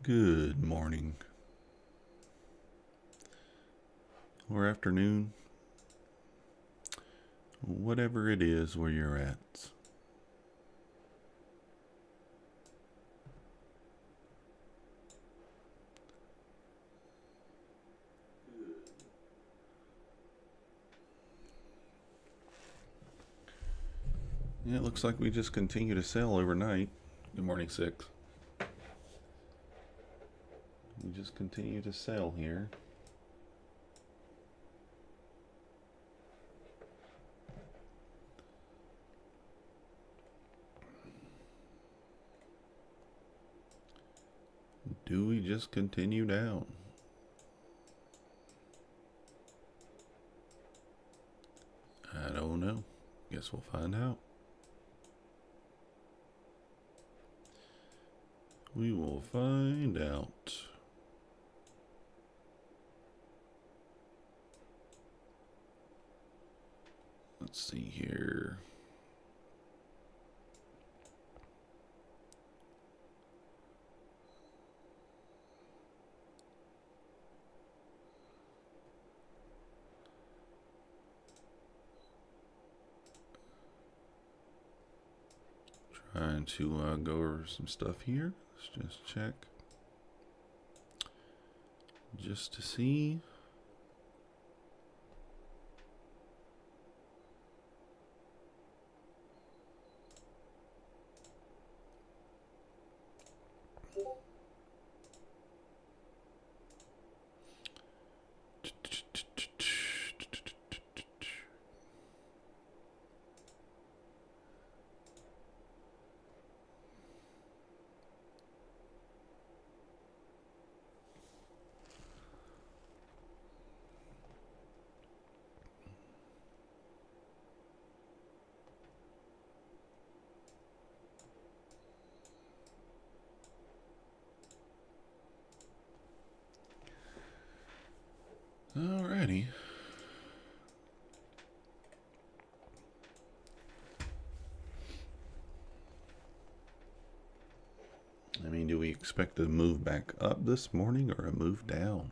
Good morning or afternoon, whatever it is where you're at. Yeah, it looks like we just continue to sell overnight. Good morning, Six. We just continue to sell here. Do we just continue down? I don't know. Guess we'll find out. We will find out. Let's see here. Trying to go over some stuff here. Let's just check. Just to see. Alrighty. I mean, do we expect to move back up this morning or a move down?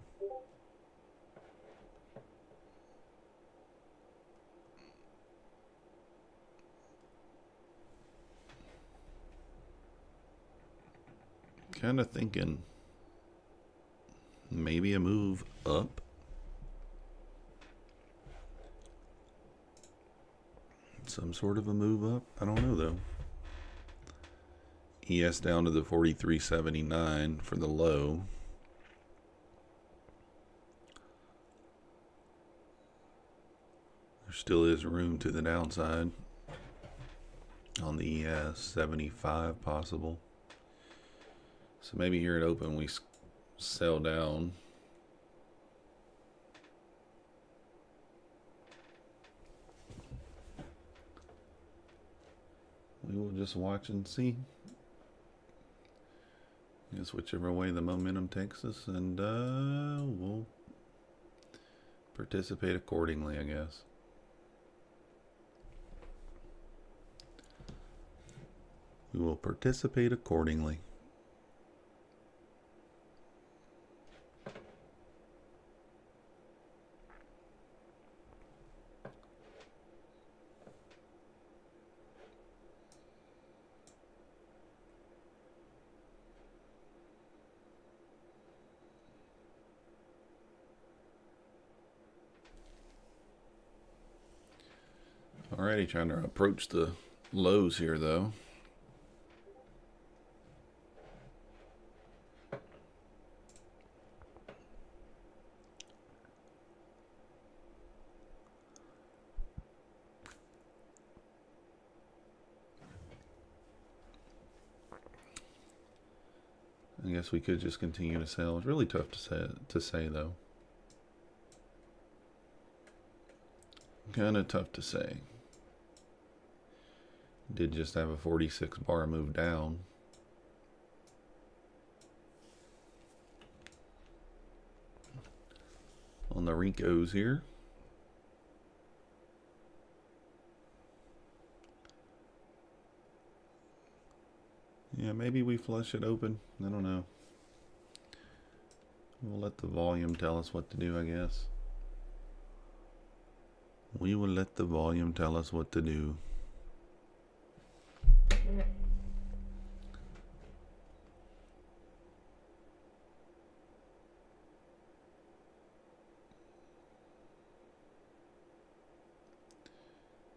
Kind of thinking maybe a move up. Some sort of a move up. I don't know though. ES down to the 43.79 for the low. There still is room to the downside on the ES, 75 possible. So maybe here at open we sell down. We will just watch and see. I guess whichever way the momentum takes us, and we'll participate accordingly, I guess. We will participate accordingly. Alrighty, trying to approach the lows here though. I guess we could just continue to sell. It's really tough to say though. Kind of tough to say. Did just have a 46 bar move down. On the Rincos here. Yeah, maybe we flush it open. I don't know. We'll let the volume tell us what to do, I guess. We will let the volume tell us what to do.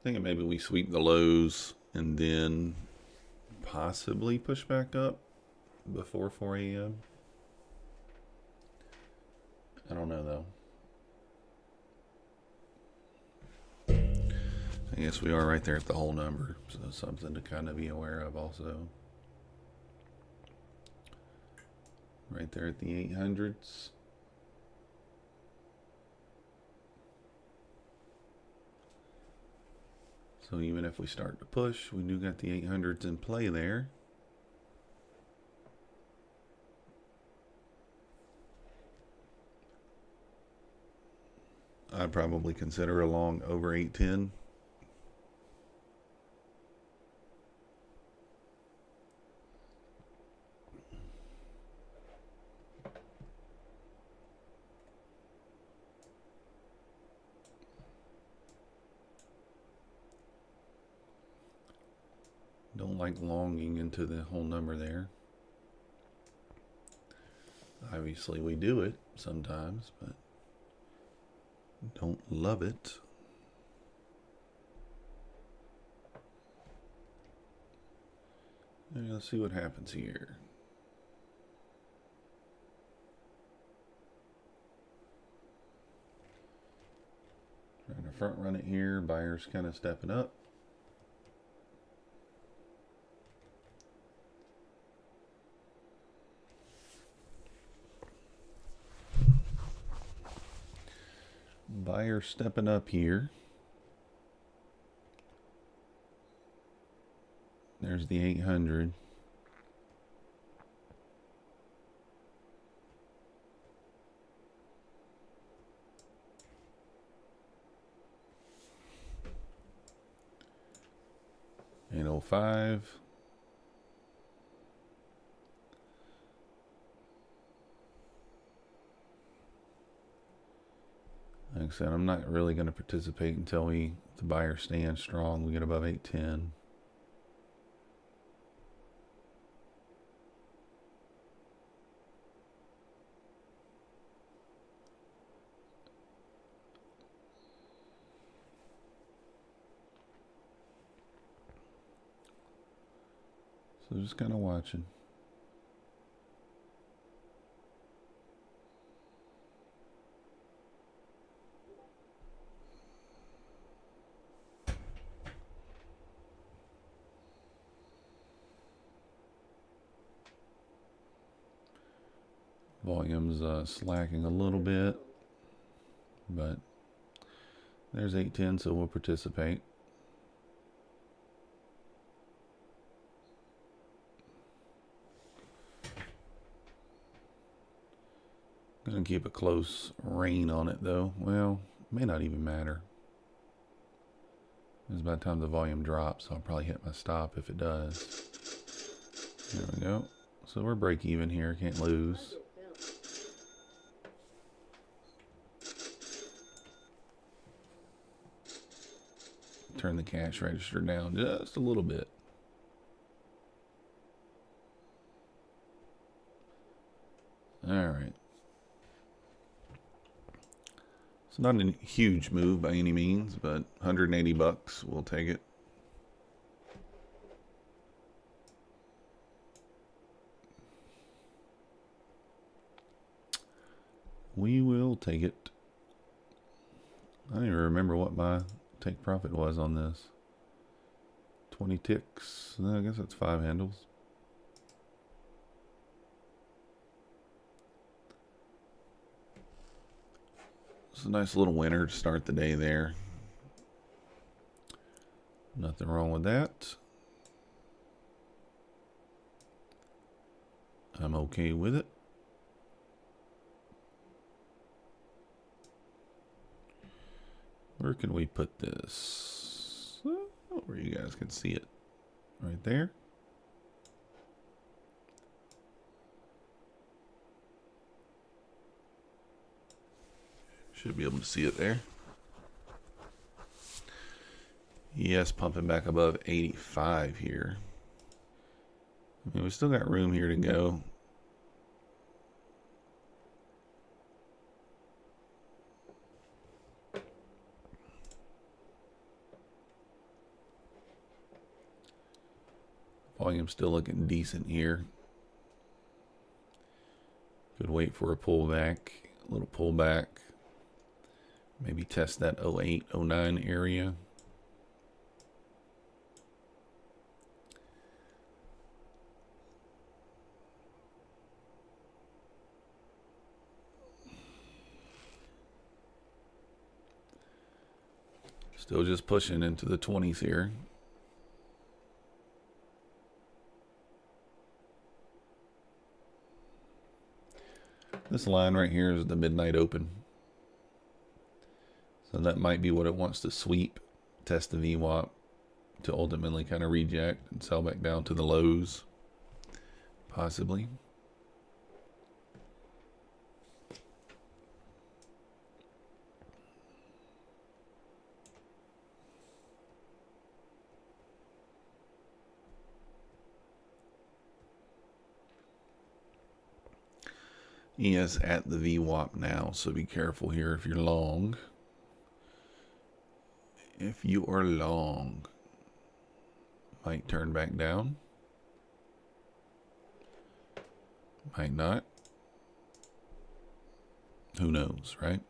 Thinking maybe we sweep the lows and then possibly push back up before 4 a.m. I don't know though. I guess we are right there at the whole number, so something to kind of be aware of also. Right there at the 800s. So even if we start to push, we do got the 800s in play there. I'd probably consider a long over 810. Don't like longing into the whole number there. Obviously we do it sometimes, but don't love it. Let's see what happens here. Trying to front run it here. Buyers kind of stepping up. Buyer stepping up here. There's the 800. $805. Like I said, I'm not really going to participate until the buyer stands strong. We get above 810. So just kind of watching. Volume's slacking a little bit, but there's 810, so we'll participate. Gonna keep a close rein on it though. Well, may not even matter. Because by the time the volume drops, I'll probably hit my stop if it does. There we go. So we're break even here, can't lose. Turn the cash register down just a little bit. All right. It's not a huge move by any means, but 180 bucks, we'll take it. We will take it. I don't even remember what my take profit was on this. 20 ticks. I guess that's 5 handles. It's a nice little winner to start the day there. Nothing wrong with that. I'm okay with it. Where can we put this? Where you guys can see it. Right there. Should be able to see it there. ES pumping back above 85 here. I mean, we still got room here to go. Volume still looking decent here. Could wait for a pullback, a little pullback. Maybe test that 08, 09 area. Still just pushing into the 20s here. This line right here is the midnight open. So that might be what it wants to sweep, test the VWAP to ultimately kind of reject and sell back down to the lows, possibly. ES at the VWAP now, so be careful here if you're long. If you are long, might turn back down. Might not. Who knows, right?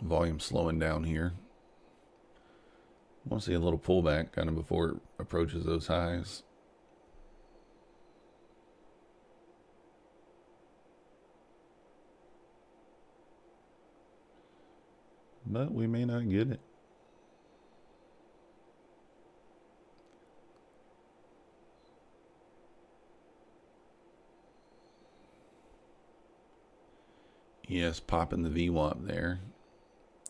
Volume slowing down here. I want to see a little pullback kind of before it approaches those highs. But we may not get it. Yes, popping the VWAP there.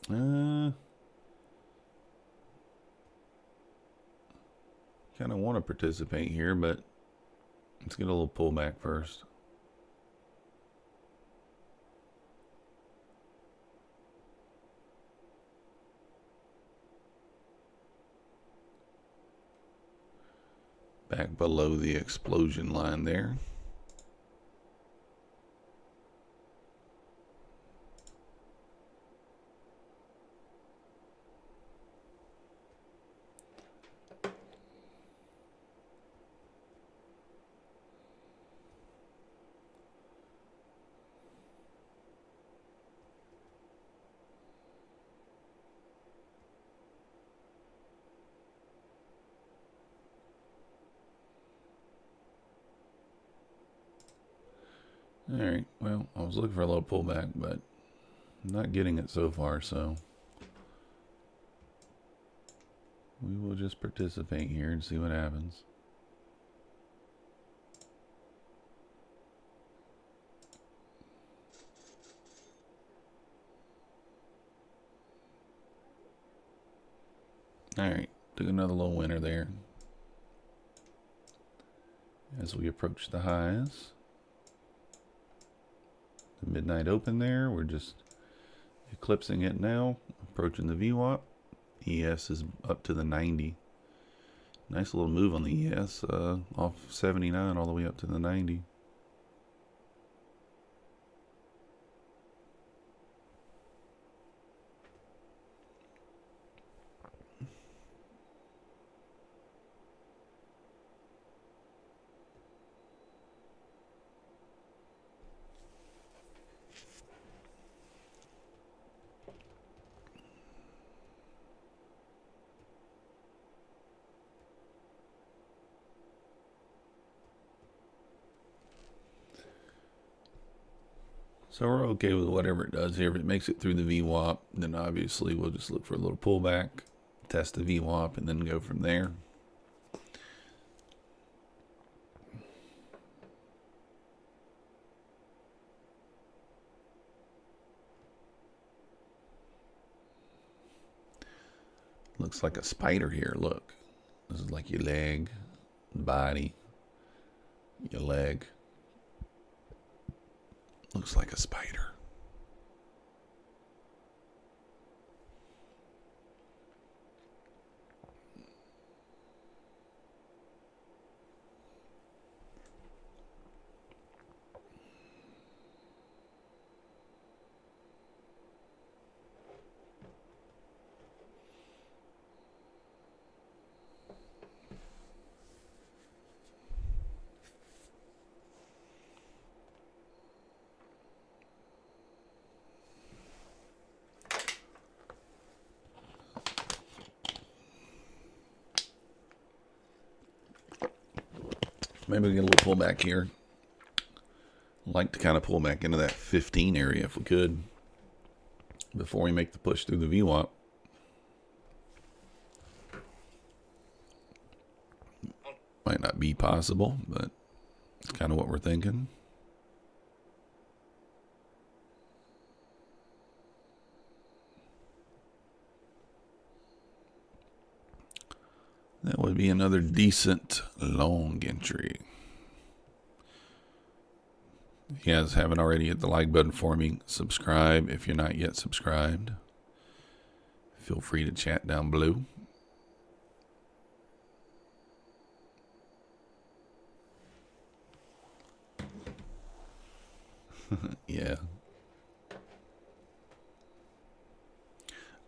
Kind of want to participate here, but let's get a little pullback first. Back below the explosion line there. All right, well, I was looking for a little pullback, but I'm not getting it so far, so we will just participate here and see what happens. All right, took another little winner there as we approach the highs. The midnight open there, we're just eclipsing it now, approaching the VWAP. ES is up to the 90. Nice little move on the ES, off 79 all the way up to the 90. So we're okay with whatever it does here. If it makes it through the VWAP, then obviously we'll just look for a little pullback, test the VWAP, and then go from there. Looks like a spider here. Look, this is like your leg, body, your leg. Looks like a spider. Maybe we get a little pullback here. I'd like to kind of pull back into that 15 area if we could before we make the push through the VWAP. Might not be possible, but it's kind of what we're thinking. That would be another decent long entry. If you guys haven't already, hit the like button for me. Subscribe if you're not yet subscribed. Feel free to chat down below. Yeah.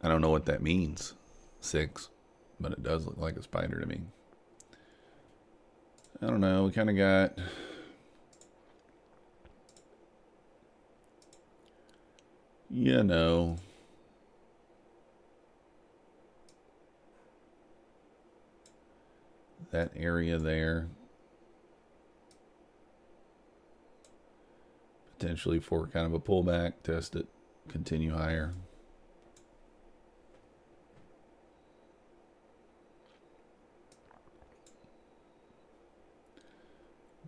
I don't know what that means. 6. But it does look like a spider to me. I don't know. We kind of got... You know... that area there. Potentially for kind of a pullback. Test it. Continue higher.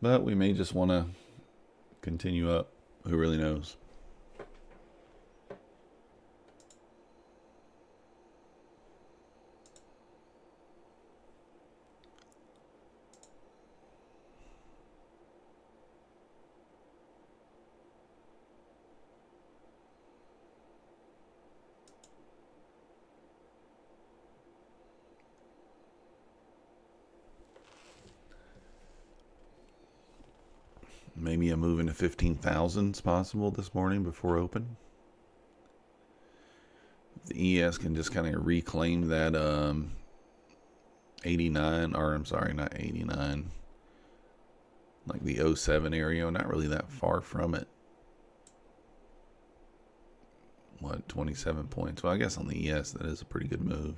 But we may just want to continue up. Who really knows? Maybe a move into 15,000 is possible this morning before open. If the ES can just kind of reclaim that 89, or I'm sorry, not 89, like the 07 area, not really that far from it. What, 27 points? Well, I guess on the ES that is a pretty good move.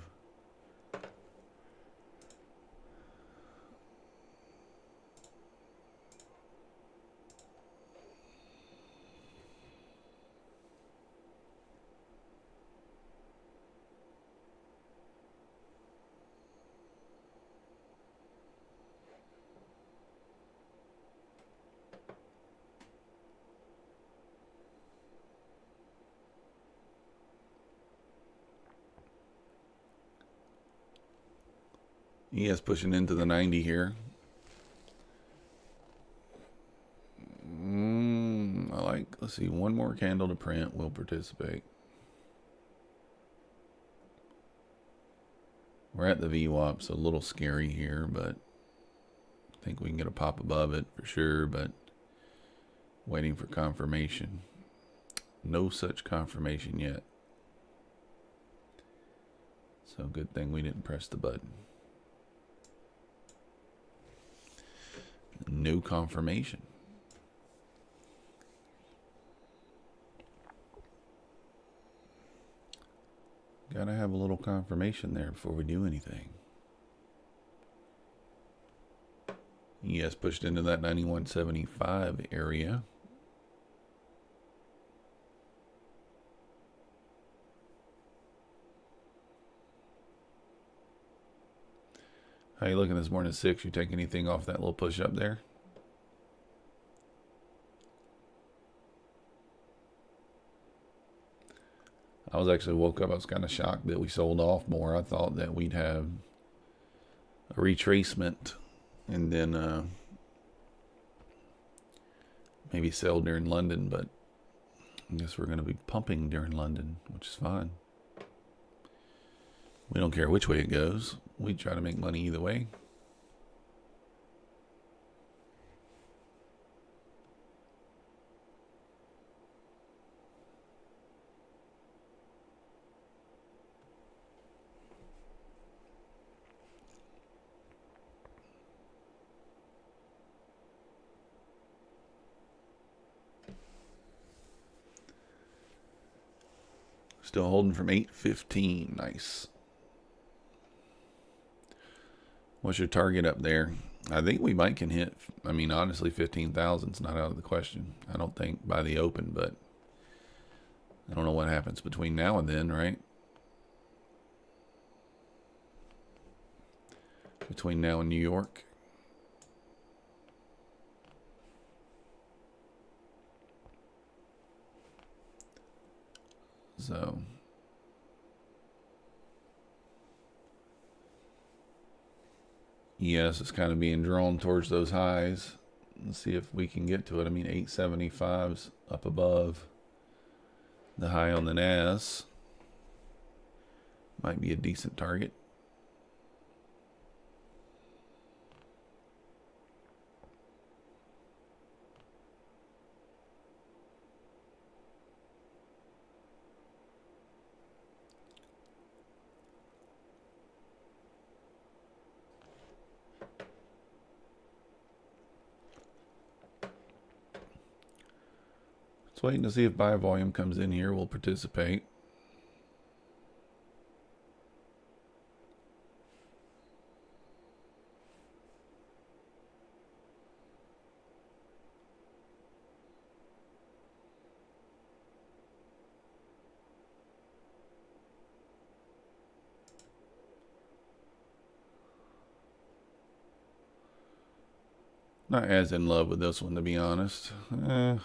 ES pushing into the 90 here. I like, let's see, one more candle to print. We'll participate. We're at the VWAP, so a little scary here, but I think we can get a pop above it for sure, but waiting for confirmation. No such confirmation yet. So good thing we didn't press the button. No confirmation. Gotta have a little confirmation there before we do anything. ES pushed into that 91.75 area. How you looking this morning, 6? You take anything off that little push up there? I was actually woke up. I was kind of shocked that we sold off more. I thought that we'd have a retracement and then maybe sell during London, but I guess we're going to be pumping during London, which is fine. We don't care which way it goes. We try to make money either way. Still holding from 8.15. Nice. What's your target up there? I think we might can hit. I mean, honestly, 15,000 is not out of the question. I don't think by the open, but I don't know what happens between now and then, right? Between now and New York. So yes, it's kind of being drawn towards those highs. Let's see if we can get to it. I mean, 875's up above the high on the NAS. Might be a decent target. Just waiting to see if buy volume comes in here. We'll participate. Not as in love with this one, to be honest. I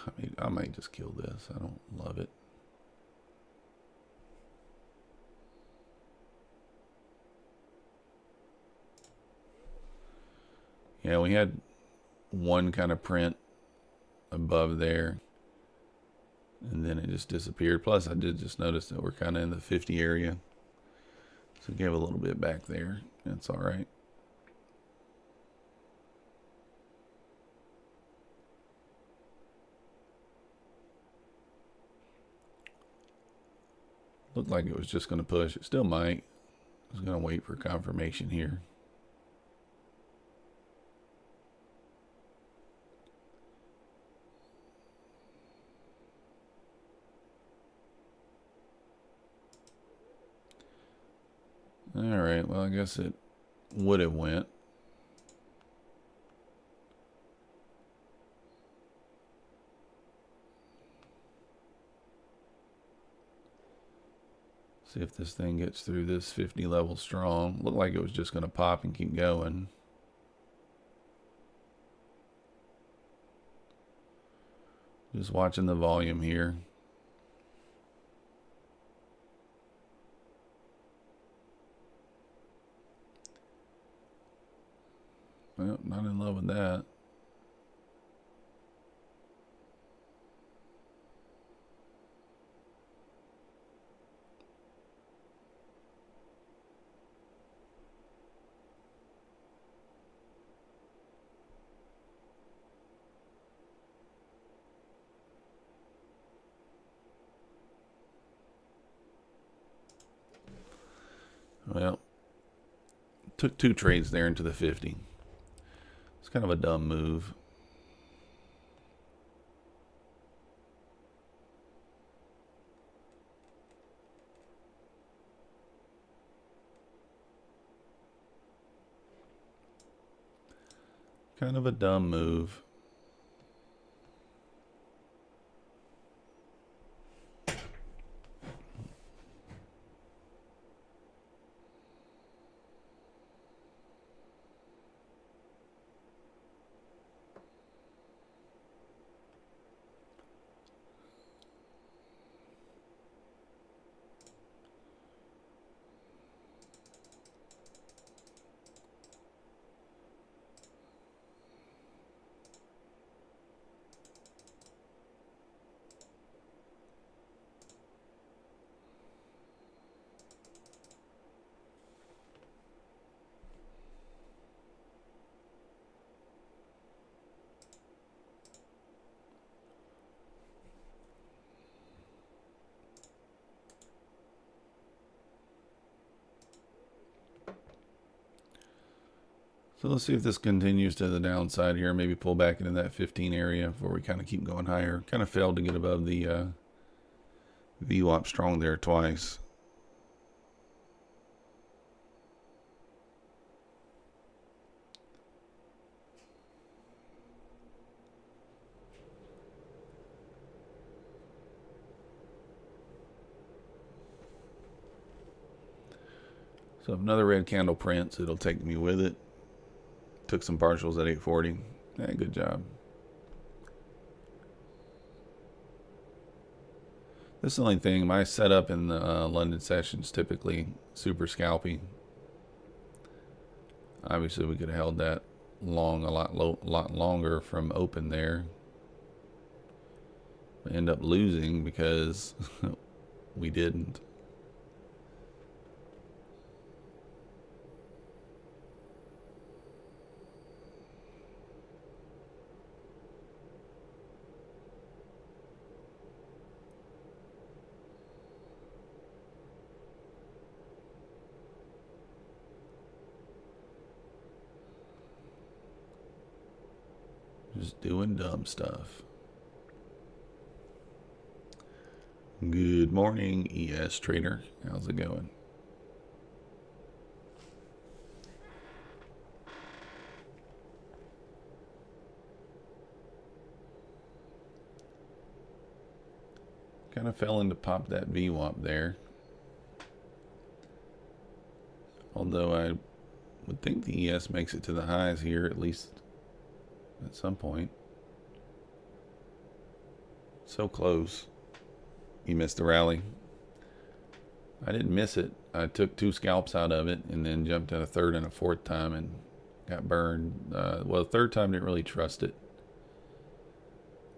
might just kill this. I don't love it. Yeah, we had one kind of print above there, and then it just disappeared. Plus, I did just notice that we're kind of in the 50 area. So it gave a little bit back there. That's all right. Looked like it was just going to push. It still might. I was going to wait for confirmation here. All right. Well, I guess it would have went. See if this thing gets through this 50 level strong. Looked like it was just going to pop and keep going. Just watching the volume here. Well, not in love with that. Well, took 2 trades there into the 50. It's kind of a dumb move. Kind of a dumb move. So let's see if this continues to the downside here. Maybe pull back into that 15 area before we kind of keep going higher. Kind of failed to get above the VWAP strong there twice. So if another red candle prints, it'll take me with it. Took some partials at 840. Yeah, good job. This is the only thing. My setup in the London sessions typically super scalpy. Obviously, we could have held that long, a lot longer from open there. We end up losing because we didn't. Just doing dumb stuff. Good morning, ES Trader. How's it going? Kind of fell into pop that VWAP there. Although I would think the ES makes it to the highs here, at least at some point. So close. You missed the rally. I didn't miss it. I took 2 scalps out of it and then jumped at a third and a fourth time and got burned. Well, the third time didn't really trust it.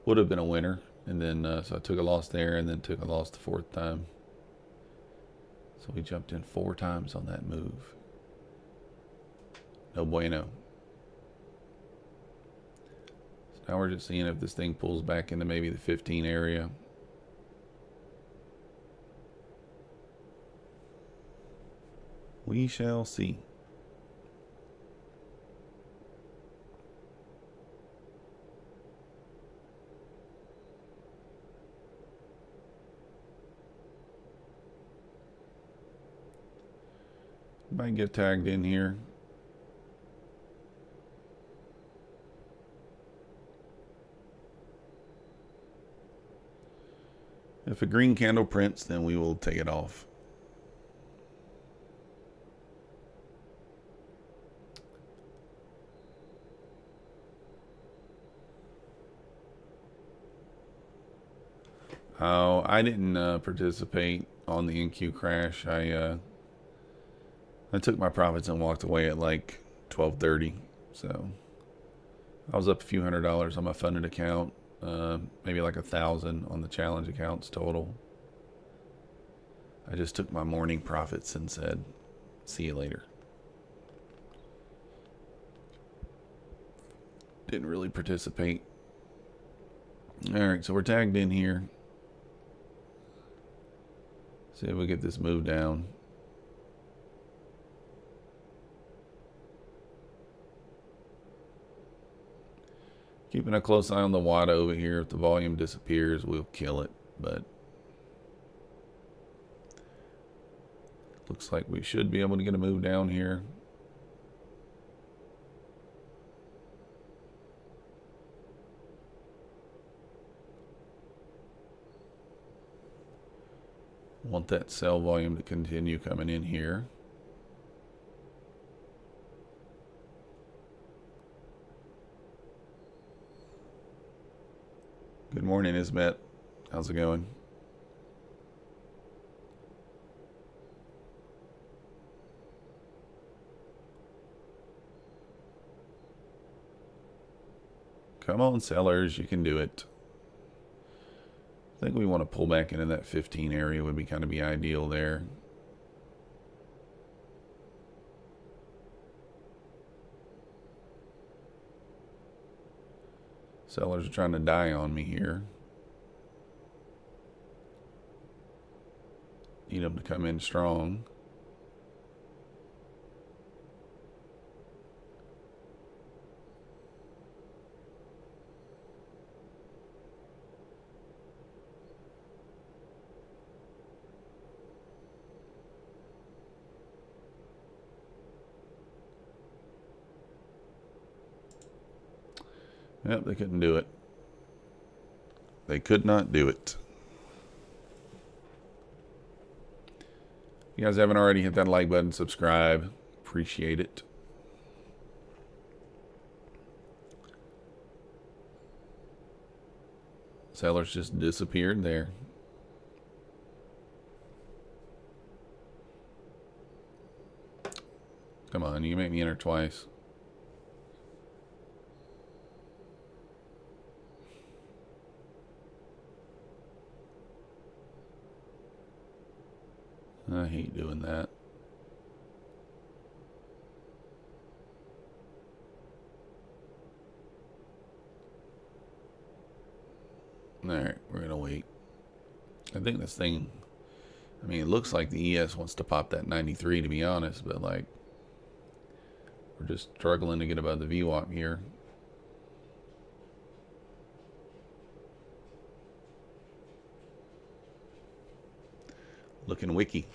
Would have been a winner. And then, so I took a loss there and then took a loss the fourth time. So we jumped in 4 times on that move. No bueno. So now we're just seeing if this thing pulls back into maybe the 15 area. We shall see. Might get tagged in here. If a green candle prints, then we will take it off. Oh, I didn't participate on the NQ crash. I took my profits and walked away at like 12:30. So I was up a few $100s on my funded account, maybe like 1,000 on the challenge accounts total. I just took my morning profits and said, "See you later." Didn't really participate. All right, so we're tagged in here. See if we get this move down. Keeping a close eye on the WADA over here. If the volume disappears, we'll kill it. But looks like we should be able to get a move down here. Want that sell volume to continue coming in here. Good morning, Ismet. How's it going? Come on, sellers, you can do it. I think we want to pull back into that 15 area would be kind of be ideal there. Sellers are trying to die on me here. Need them to come in strong. Yep, they couldn't do it. They could not do it. If you guys haven't already, hit that like button, subscribe. Appreciate it. Sellers just disappeared there. Come on, you make me enter twice. I hate doing that. Alright, we're going to wait. I think this thing, I mean, it looks like the ES wants to pop that 93, to be honest, but like, we're just struggling to get above the VWAP here. Looking wiki.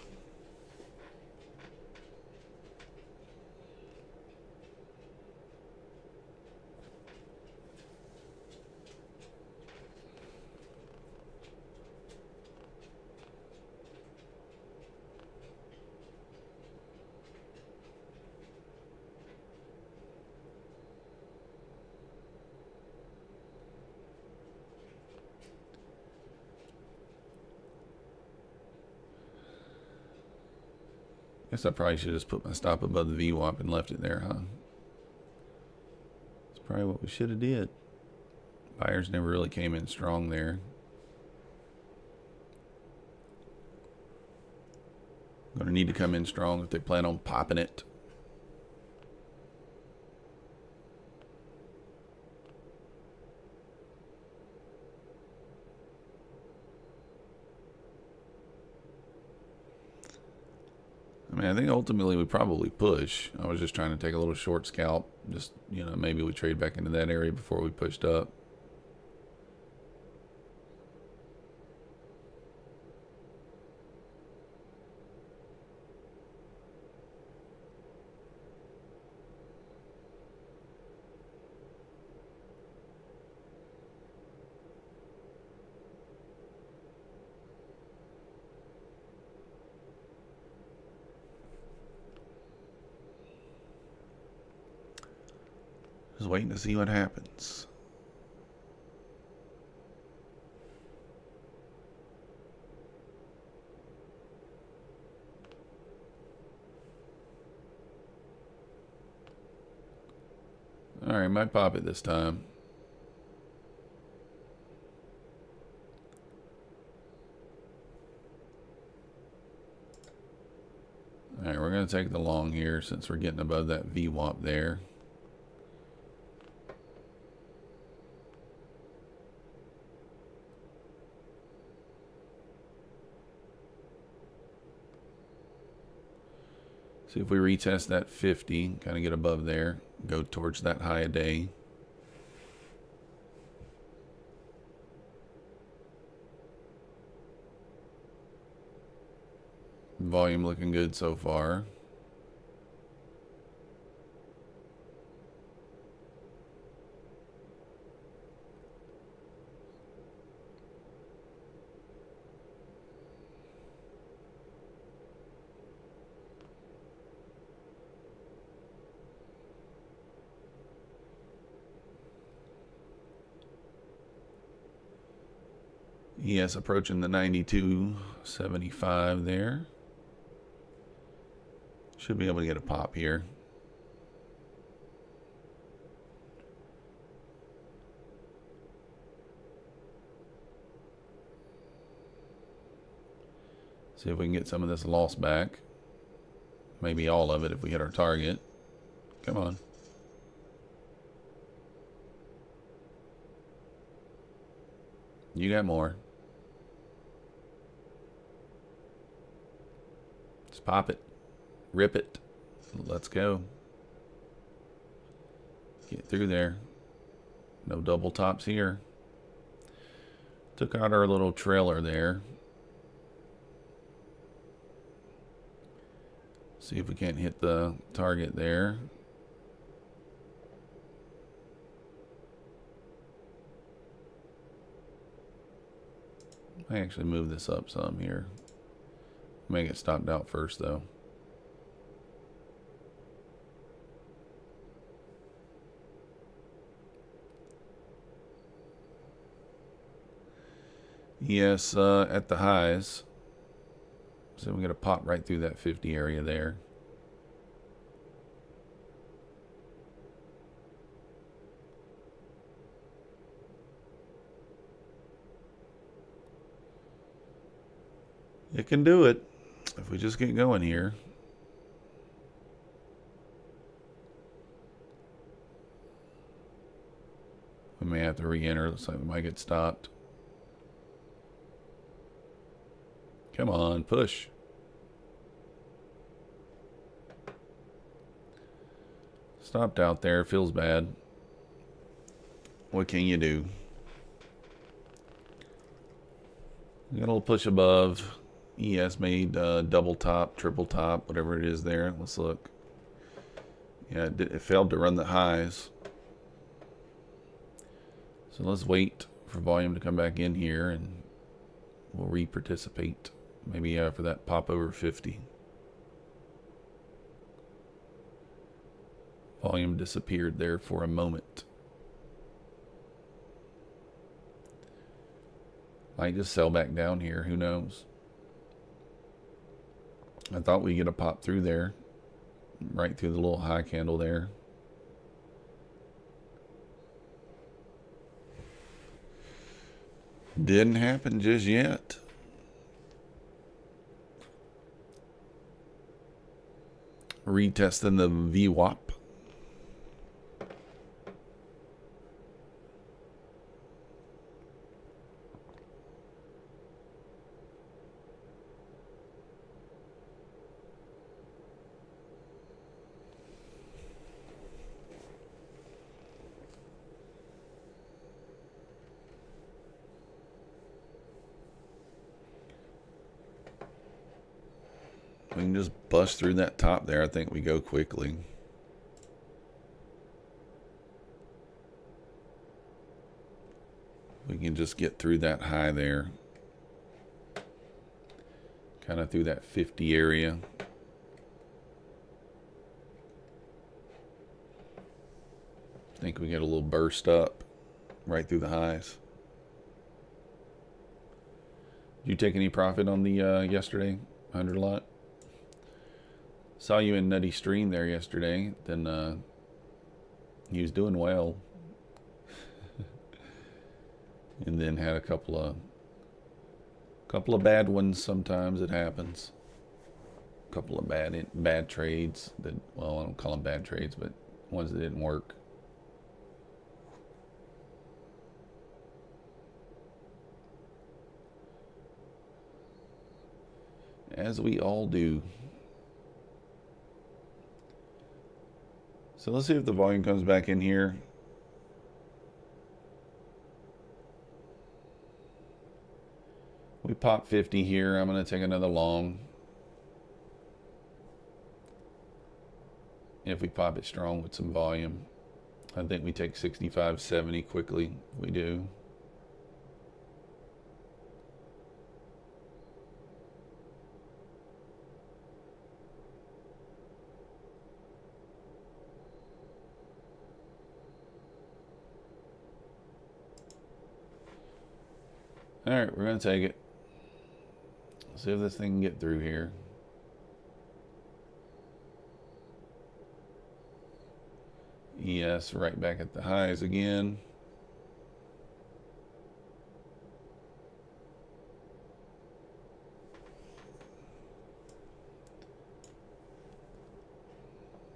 Guess I probably should have just put my stop above the VWAP and left it there, huh? That's probably what we should have did. Buyers never really came in strong there. Going to need to come in strong if they plan on popping it. I mean, I think ultimately we probably push. I was just trying to take a little short scalp. Just, you know, maybe we trade back into that area before we pushed up. Just waiting to see what happens. Alright, might pop it this time. Alright, we're going to take the long here since we're getting above that VWAP there. See if we retest that 50, kind of get above there, go towards that high a day. Volume looking good so far. ES approaching the 92.75 there. Should be able to get a pop here. See if we can get some of this loss back. Maybe all of it if we hit our target. Come on. You got more. Just pop it. Rip it. Let's go. Get through there. No double tops here. Took out our little trailer there. See if we can't hit the target there. I actually move this up some here. Make it stopped out first though. Yes, at the highs. So we're going to pop right through that 50 area there. It can do it if we just get going here. We may have to re-enter. Looks like we might get stopped. Come on, push. Stopped out there. Feels bad. What can you do? We got a little push above. ES made double top, triple top, whatever it is there. Let's look. Yeah, it failed to run the highs. So let's wait for volume to come back in here and we'll re-participate. Maybe for that pop over 50. Volume disappeared there for a moment. Might just sell back down here. Who knows? I thought we'd get a pop through there. Right through the little high candle there. Didn't happen just yet. Retesting the VWAP. We can just bust through that top there. I think we go quickly. We can just get through that high there. Kind of through that 50 area. I think we get a little burst up right through the highs. Did you take any profit on the yesterday 100 lot? Saw you in Nutty Stream there yesterday. Then he was doing well, and then had a couple of bad ones. Sometimes it happens. A couple of bad trades that, well, I don't call them bad trades, but ones that didn't work. As we all do. So let's see if the volume comes back in here. We pop 50 here. I'm going to take another long. If we pop it strong with some volume. I think we take 65, 70 quickly. We do. All right, we're going to take it. See if this thing can get through here. ES right back at the highs again.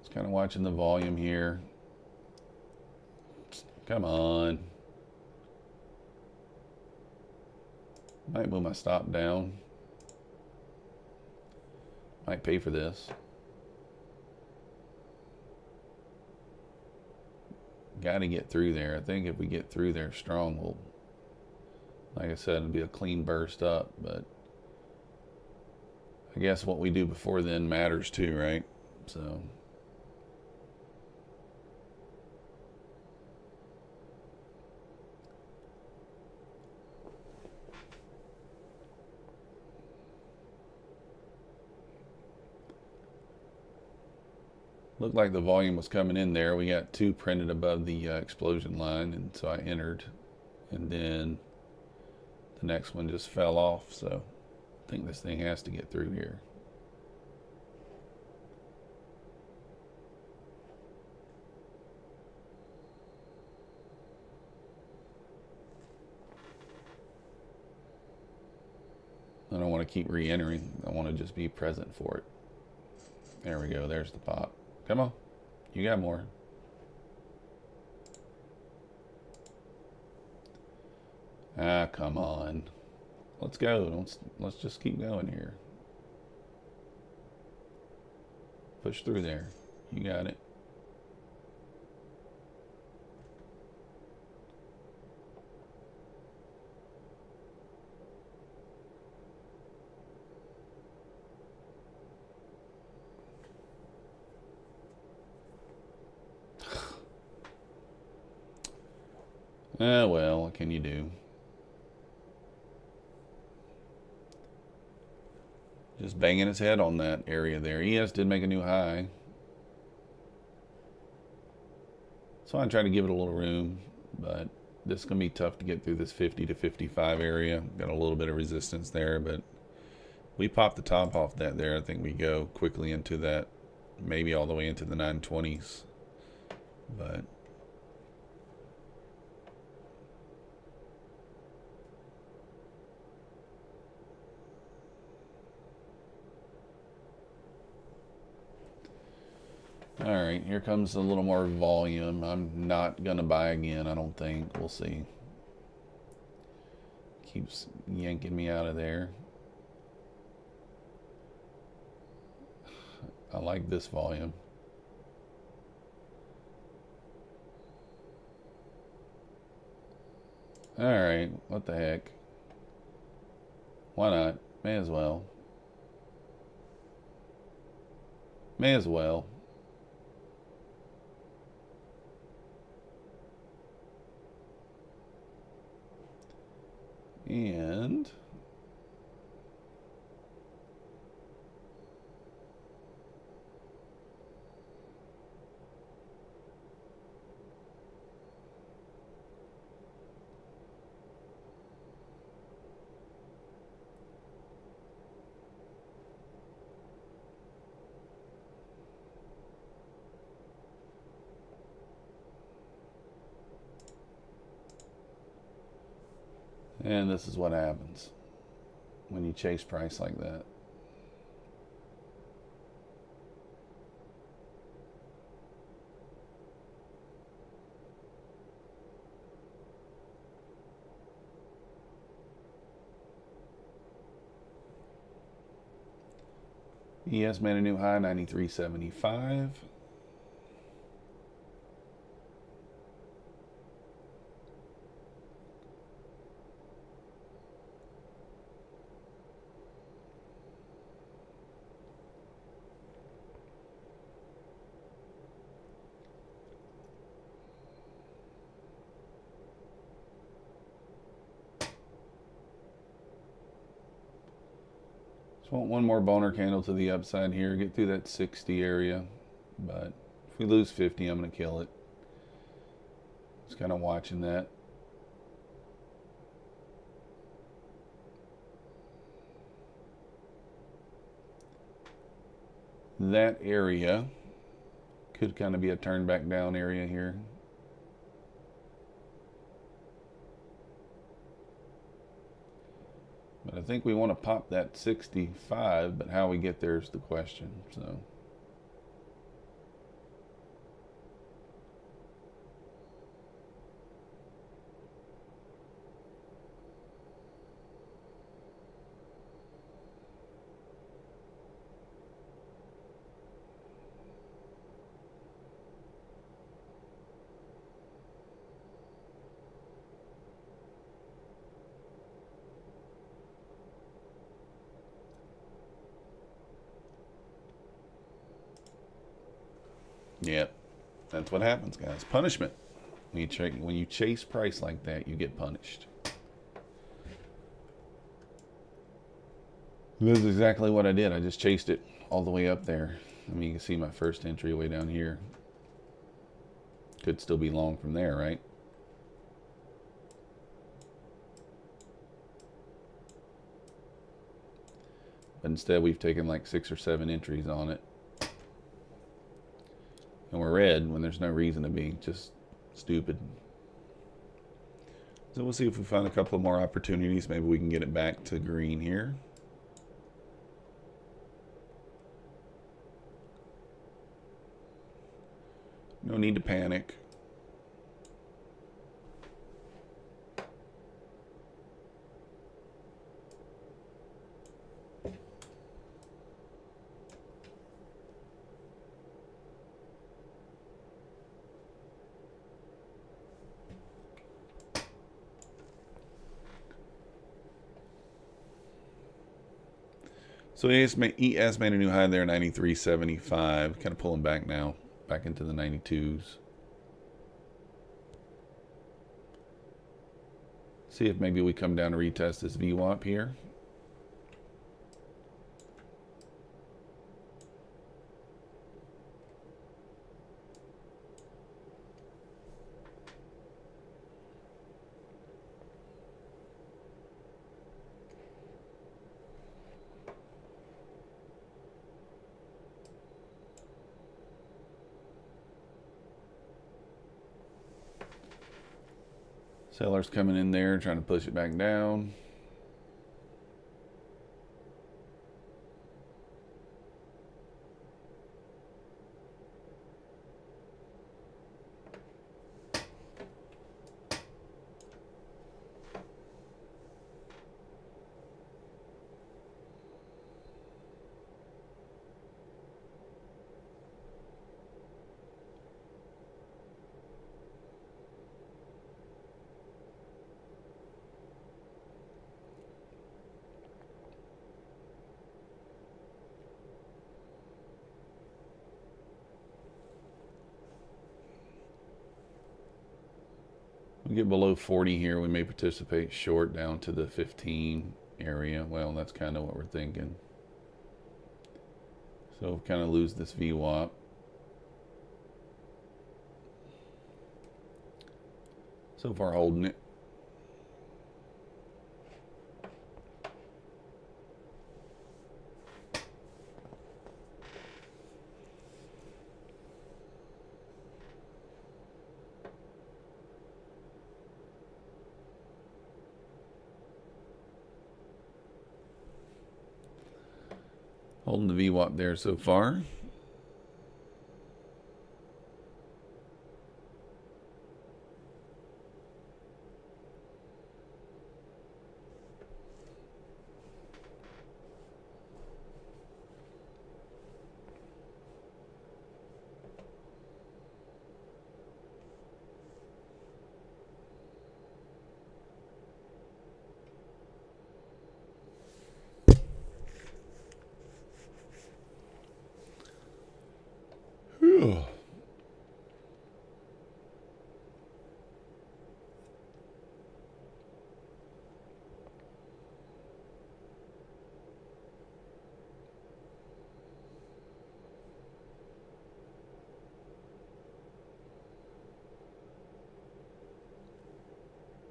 Just kind of watching the volume here. Come on. Might move my stop down. Might pay for this. Got to get through there. I think if we get through there strong, we'll, like I said, it'll be a clean burst up. But I guess what we do before then matters too, right? So. Looked like the volume was coming in there. We got 2 printed above the explosion line, and so I entered. And then the next one just fell off, so I think this thing has to get through here. I don't want to keep re-entering. I want to just be present for it. There we go. There's the pop. Come on. You got more. Ah, come on. Let's go. Let's just keep going here. Push through there. You got it. Ah, well, what can you do? Just banging his head on that area there. ES did make a new high. So I tried to give it a little room, but this is going to be tough to get through this 50 to 55 area. Got a little bit of resistance there, but we popped the top off that there. I think we go quickly into that, maybe all the way into the 920s. But all right, here comes a little more volume. I'm not going to buy again, I don't think. We'll see. Keeps yanking me out of there. I like this volume. All right, what the heck? Why not? May as well. May as well. And this is what happens when you chase price like that. ES made a new high, 93.75. Just want one more boner candle to the upside here, get through that 60 area. But if we lose 50, I'm going to kill it. Just kind of watching that. That area could kind of be a turn back down area here. But I think we want to pop that 65, but how we get there is the question. So yep, that's what happens, guys. Punishment. When you chase price like that, you get punished. This is exactly what I did. I just chased it all the way up there. I mean, you can see my first entry way down here. Could still be long from there, right? But instead we've taken like 6 or 7 entries on it. And we're red when there's no reason to be. Just stupid. So we'll see if we find a couple of more opportunities. Maybe we can get it back to green here. No need to panic. So ES made a new high there, 93.75. Kind of pulling back now, back into the 92s. See if maybe we come down to retest this VWAP here. Sellers coming in there, trying to push it back down. We get below 40 here, we may participate short down to the 15 area. Well, that's kind of what we're thinking. So we kind of lose this VWAP. So far holding it. Holding the VWAP there so far.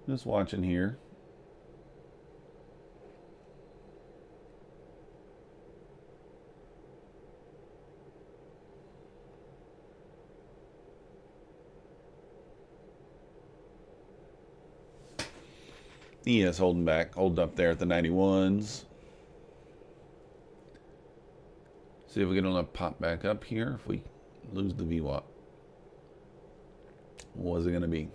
Just watching here. ES holding back, holding up there at the 91s. See if we get on a pop back up here. If we lose the VWAP, what was it going to be?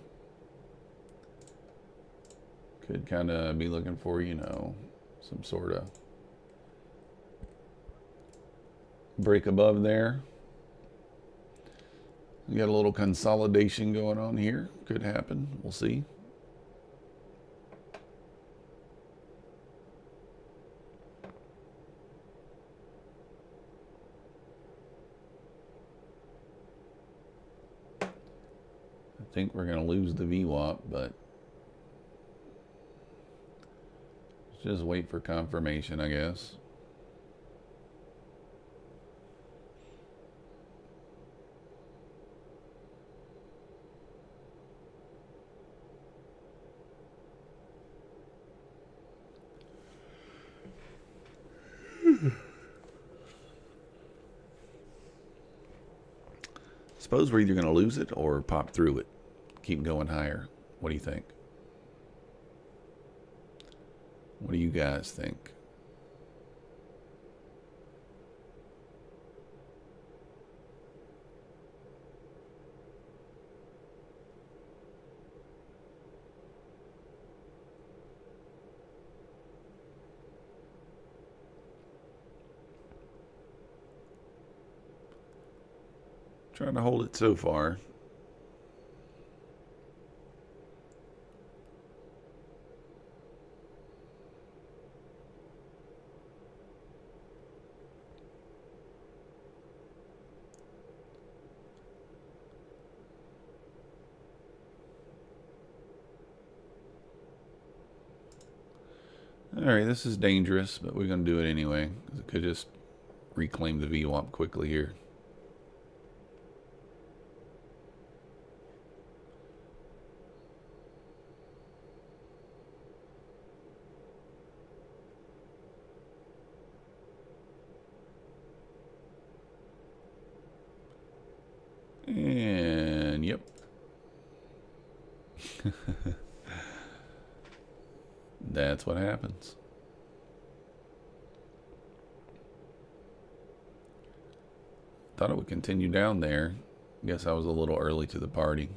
Could kind of be looking for, you know, some sort of break above there. We got a little consolidation going on here. Could happen. We'll see. I think we're going to lose the VWAP, but just wait for confirmation, I guess. suppose we're either going to lose it or pop through it. Keep going higher. What do you think? What do you guys think? Trying to hold it so far. Alright, this is dangerous, but we're going to do it anyway. It could just reclaim the VWAP quickly here. And yep. That's what happens. Thought it would continue down there. Guess I was a little early to the party.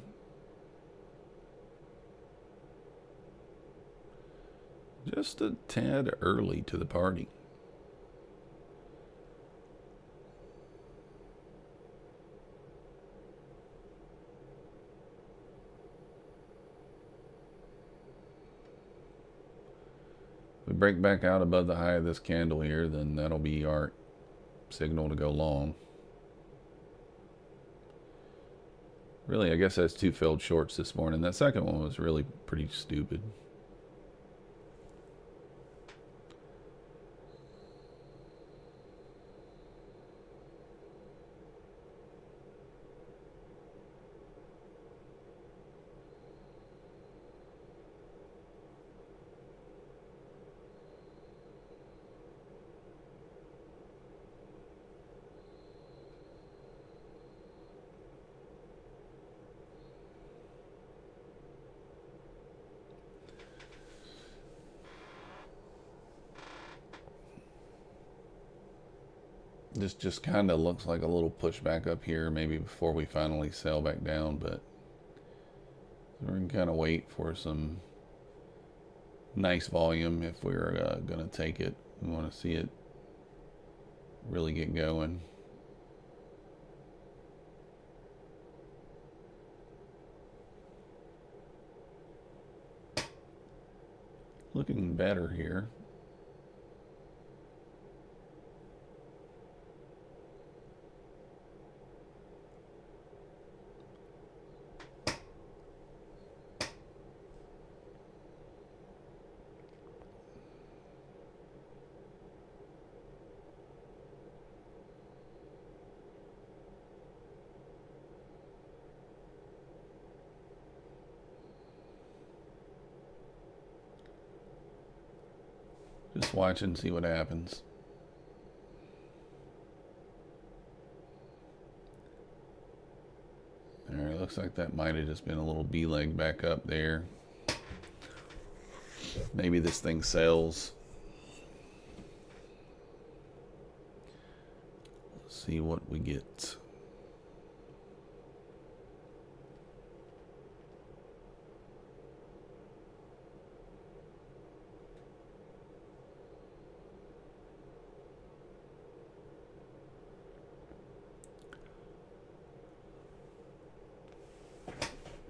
Just a tad early to the party. If we break back out above the high of this candle here, then that'll be our signal to go long. Really, I guess that's two failed shorts this morning. That second one was really pretty stupid. This just kind of looks like a little pushback up here, maybe before we finally sell back down, but we're going to kind of wait for some nice volume if we're going to take it. We want to see it really get going. Looking better here. Just watch and see what happens. Alright, looks like that might have just been a little B-leg back up there. Maybe this thing sells. Let's see what we get.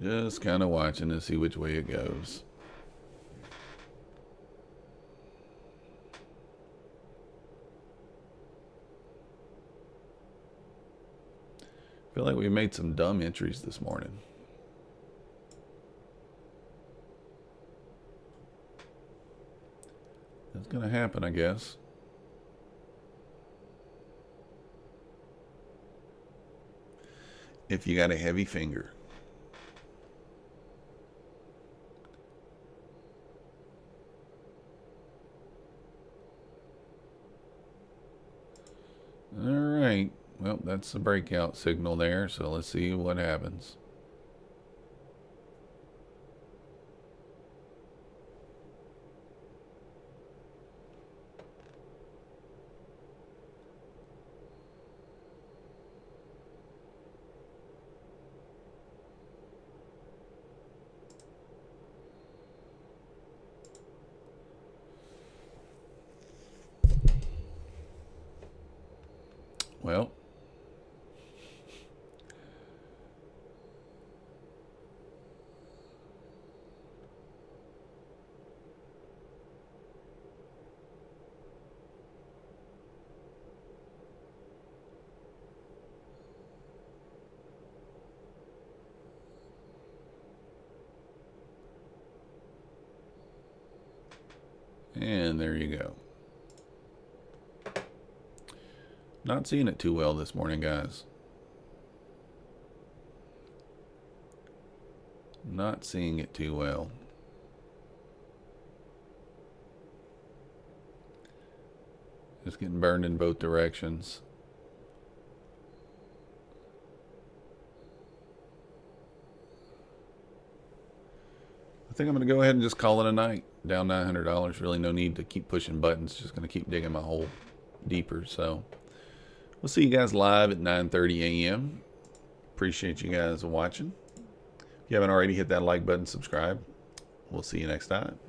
Just kind of watching to see which way it goes. I feel like we made some dumb entries this morning. That's going to happen, I guess. If you got a heavy finger. All right, Well, that's the breakout signal there, so let's see what happens. Well, and there you go. Not seeing it too well this morning, guys. Not seeing it too well. Just getting burned in both directions. I think I'm going to go ahead and just call it a night. Down $900. Really no need to keep pushing buttons. Just going to keep digging my hole deeper. So we'll see you guys live at 9:30 a.m. Appreciate you guys watching. If you haven't already, hit that like button, subscribe. We'll see you next time.